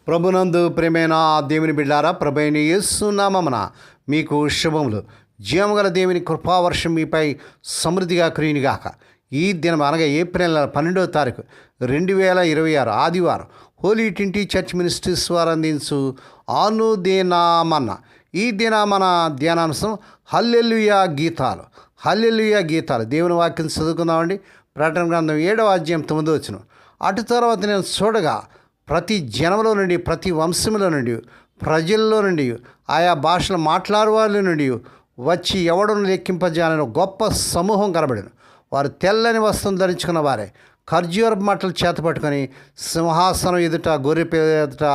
ప్రభునందు ప్రేమైన దేవుని బిడ్డారా, ప్రభైన యేసు నామమున మీకు శుభములు. జీవముగల దేవుని కృపావర్షం మీపై సమృద్ధిగా కురియునుగాక. ఈ దినం అనగా ఏప్రిల్ 12వ తారీఖు 2026 ఆదివారం హోలీ ట్రినిటీ చర్చ్ మినిస్ట్రీస్ వారు అందించు అనుదినమన్న. ఈ దిన మన ధ్యానాంశం హల్లెలూయా గీతాలు. హల్లెలూయా గీతాలు దేవుని వాక్యం చదువుకుందామండి. ప్రకటన గ్రంథం 7వ అధ్యాయం 9వ వచనం. అటు తర్వాత నేను చూడగా ప్రతి జనంలో నుండి, ప్రతి వంశంలో నుండి, ప్రజల్లో నుండి, ఆయా భాషలు మాట్లాడే వాళ్ళ నుండి వచ్చి ఎవడను లెక్కింపజాలని గొప్ప సమూహం కనబడిన వారు తెల్లని వస్త్రం ధరించుకున్న వారే ఖర్జూరపు మట్టలు చేతపట్టుకొని సింహాసనం ఎదుట గొర్రె ఎదుట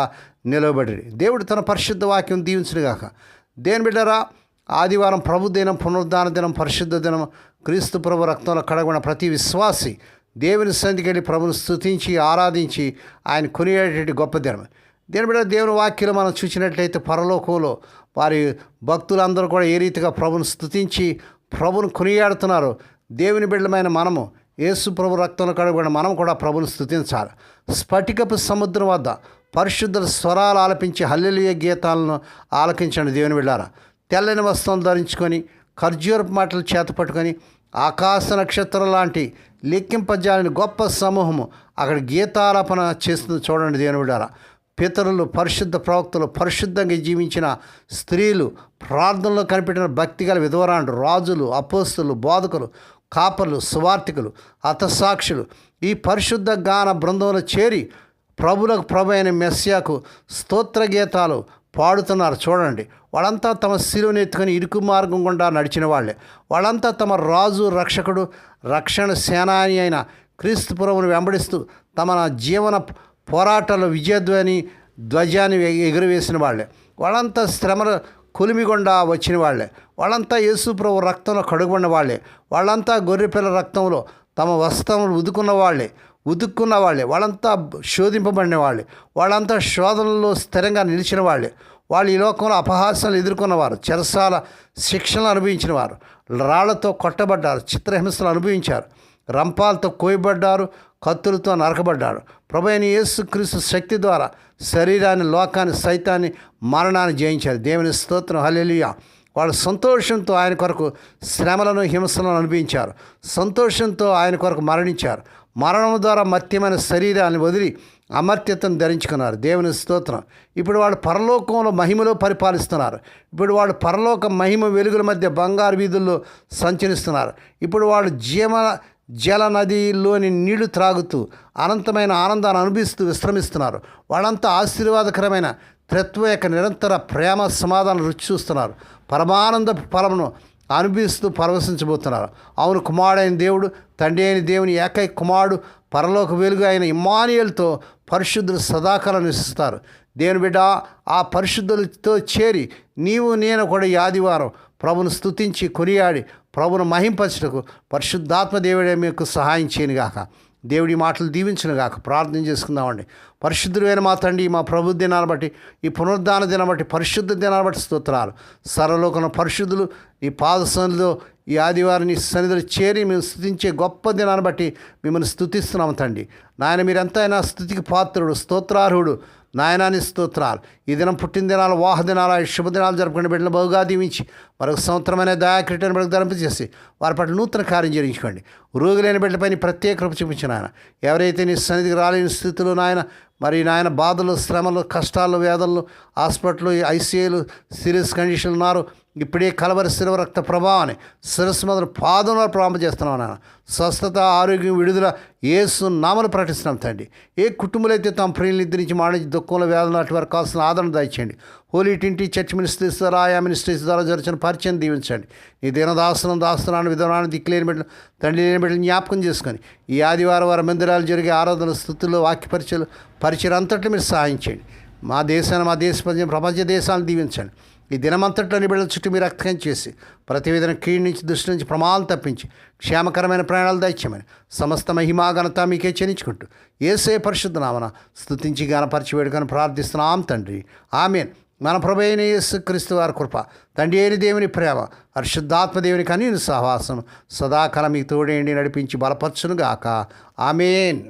నిలవబడి దేవుడు తన పరిశుద్ధ వాక్యం దీవించునుగాక. దేని బిడ్డరా, ఆదివారం ప్రభు దినం, పునరుద్ధాన దినం, పరిశుద్ధ దినం, క్రీస్తు ప్రభు రక్తంలో కడగబడిన ప్రతి విశ్వాసి దేవుని సన్నిధికి వెళ్ళి ప్రభుని స్తుతించి ఆరాధించి ఆయన కొనియాడేటి గొప్ప దినం. దేని బిడ్డ, దేవుని వాక్యం మనం చూసినట్లయితే పరలోకంలో వారి భక్తులందరూ కూడా ఏ రీతిగా ప్రభుని స్తుతించి ప్రభుని కొనియాడుతున్నారు. దేవుని బిడ్డలమైన మనము యేసు ప్రభు రక్తంలో కడగబడిన మనం కూడా ప్రభుని స్తుతించాలి. స్ఫటికపు సముద్రం వద్ద పరిశుద్ధ స్వరాలు ఆలపించి హల్లెలూయా గీతాలను ఆలకించండి. దేవుని బిడ్డారా, తెల్లని వస్త్రం ధరించుకొని ఖర్జూరపు మాటలు చేత పట్టుకొని ఆకాశ నక్షత్రం లాంటి లెక్కింపజాలని గొప్ప సమూహము అక్కడ గీతాలాపన చేస్తుంది. చూడండి దేవుని బిడ్డారా, పితరులు, పరిశుద్ధ ప్రవక్తలు, పరిశుద్ధంగా జీవించిన స్త్రీలు, ప్రార్థనలో కనిపెట్టిన భక్తిగల విధవరాండ్రు, రాజులు, అపోస్తులు, బోధకులు, కాపర్లు, సువార్తికులు, హతసాక్షులు ఈ పరిశుద్ధ గాన బృందంలో చేరి ప్రభులకు ప్రభు అయిన మెస్సియాకు స్తోత్ర గీతాలు పాడుతున్నారు. చూడండి, వాళ్ళంతా తమ శిలువను ఎత్తుకొని ఇరుకు మార్గం గుండా నడిచిన వాళ్ళే. వాళ్ళంతా తమ రాజు, రక్షకుడు, రక్షణ సేనాని అయిన క్రీస్తు ప్రభువును వెంబడిస్తూ తమ జీవన పోరాటాల్లో ధ్వజాన్ని ఎగురవేసిన వాళ్ళే. వాళ్ళంతా శ్రమల కొలిమిగొండా వచ్చిన వాళ్ళే. వాళ్ళంతా యేసు ప్రభు రక్తంలో కడుగుబడిన వాళ్ళే. వాళ్ళంతా గొర్రెపిల్ల రక్తంలో తమ వస్త్రములు ఉతుక్కున్న వాళ్ళే. వాళ్ళంతా శోధింపబడిన వాళ్ళే. వాళ్ళంతా శోధనలో స్థిరంగా నిలిచిన వాళ్ళే. వాళ్ళు ఈ లోకంలో అపహాస్యాలు ఎదుర్కొన్నవారు, చెరసాల శిక్షణలు అనుభవించిన వారు, రాళ్లతో కొట్టబడ్డారు, చిత్రహింసలు అనుభవించారు, రంపాలతో కోయబడ్డారు, కత్తులతో నరకబడ్డారు. ప్రభు అయిన యేసుక్రీస్తు శక్తి ద్వారా శరీరాన్ని, లోకాన్ని, సైతాన్ని, మరణాన్ని జయించారు. దేవుని స్తోత్రం, హల్లెలూయా. వాళ్ళు సంతోషంతో ఆయన కొరకు శ్రమలను, హింసలను అనుభవించారు. సంతోషంతో ఆయన కొరకు మరణించారు. మరణం ద్వారా మర్త్యమైన శరీరాన్ని వదిలి అమర్త్యతను ధరించుకున్నారు. దేవుని స్తోత్రం. ఇప్పుడు వాళ్ళు పరలోకంలో మహిమలో పరిపాలిస్తున్నారు. ఇప్పుడు వాళ్ళు పరలోక మహిమ వెలుగుల మధ్య బంగారు వీధుల్లో సంచరిస్తున్నారు. ఇప్పుడు వాళ్ళు జల నదిలోని నీళ్లు త్రాగుతూ అనంతమైన ఆనందాన్ని అనుభవిస్తూ విశ్రమిస్తున్నారు. వాళ్ళంతా ఆశీర్వాదకరమైన త్రిత్వం యొక్క నిరంతర ప్రేమ సమాధానం రుచి చూస్తున్నారు. పరమానంద ఫలమును అనుభవిస్తూ పరవశించబోతున్నారు. అవును, కుమారుడైన దేవుడు, తండ్రి అయిన దేవుని ఏకైక కుమారుడు, పరలోక వెలుగు అయిన ఇమ్మానుయేలుతో పరిశుద్ధులు సదాకాలం నివసిస్తారు. దేవుని బిడ్డ, ఆ పరిశుద్ధులతో చేరి నీవు నేను కూడా ఈ ఆదివారం ప్రభును స్తుతించి కొనియాడి ప్రభును మహింపరచుటకు పరిశుద్ధాత్మ దేవుడే మీకు సహాయం చేయనుగాక. దేవుడి మాటలు దీవించునుగాక. ప్రార్థన చేసుకుందామండి. పరిశుద్ధుడైన మా తండ్రి, మా ప్రభు దినాన్ని బట్టి, ఈ పునరుద్ధాన దినాన్ని బట్టి, పరిశుద్ధ దినాన్ని బట్టి స్తోత్రాలు. సర్వలోకన పరిశుద్ధులు ఈ పాదసన్నిధిలో ఈ ఆదివారం నీ సన్నిధిలో చేరి మేము స్తుతించే గొప్ప దినాన్ని బట్టి మిమ్మల్ని స్తుతిస్తున్నాము తండ్రి. నాయన, మీరెంతైనా స్తుతికి పాత్రుడు, స్తోత్రార్హుడు. నాయనాని స్తోత్రాలు. ఈ దినం పుట్టిన దినాలు, వాహ దినాలు, శుభదినాలు జరుపుకునే బిడ్డలు బహుగా దీవించి మరొక సంవత్సరమైన దయాక్రీటను బిడ్డకు ధరింపజేసి వారి పట్ల నూతన కార్యం జరిగించుకోండి. రోగులైన బిడ్డలపై ప్రత్యేక కృప చూపించిన ఆయన, ఎవరైతే నీ సన్నిధికి రాలేని స్థితిలో నాయన, మరి నాయన బాధలు, శ్రమలు, కష్టాలు, వేదనలు, హాస్పిటల్, ఐసీయూలు, సీరియస్ కండిషన్లు ఉన్నారు, ఇప్పుడే కలవరి శిరవ రక్త ప్రభావాన్ని శిరస్సు మొదలు పాదంలో ప్రారంభం చేస్తున్నాం నాయన. స్వస్థత, ఆరోగ్యం, విడుదల యేసు నామమున ప్రకటిస్తున్నాం తండ్రి. ఏ కుటుంబాలు అయితే తమ ప్రియులు నిద్రించి మాడించి దుఃఖంలో వేదన అటు వారికి కావాల్సిన ఆదరణ దయచేయండి. హోలీ ట్రినిటీ చర్చ్ మినిస్ట్రీస్ ద్వారా, ఆయా మినిస్ట్రీస్ ద్వారా జరిచిన పరిచయం దీవించండి. ఈ దాస్తున్నాను విధానాన్ని దిక్కులేని బిడ్డలు, తండ్రి లేని బిడ్డలు జ్ఞాపకం చేసుకొని ఈ ఆదివారం వారి మందిరాలు జరిగే ఆరాధన స్థుతుల్లో వాక్య పరిచయం అంతట్లో మీరు సహాయం చేయండి. మా దేశాన్ని, మా దేశ ప్రపంచ దేశాలను దీవించండి. ఈ దినమంతట్లోని బిడ్డల చుట్టూ మీరు రక్తం చేసి ప్రతి విధంగా కీడు నుంచి, దృష్టి నుంచి, ప్రమాదాలు తప్పించి క్షేమకరమైన ప్రయాణాలు దయచేయమని సమస్త మహిమా ఘనత మీకే చెల్లించుకుంటూ యేసే పరిశుద్ధ నామమున స్తుతించి గణపరిచి వేడుకొని ప్రార్థిస్తున్నాం తండ్రి. ఆమేన్. మన ప్రభు అయిన యేసుక్రీస్తు వారి కృప, తండ్రి అయిన దేవుని ప్రేమ, పరిశుద్ధాత్మ దేవుని కనీని సహవాసం సదాకాలం మీకు తోడేండి నడిపించి బలపరచునుగాక. ఆమేన్.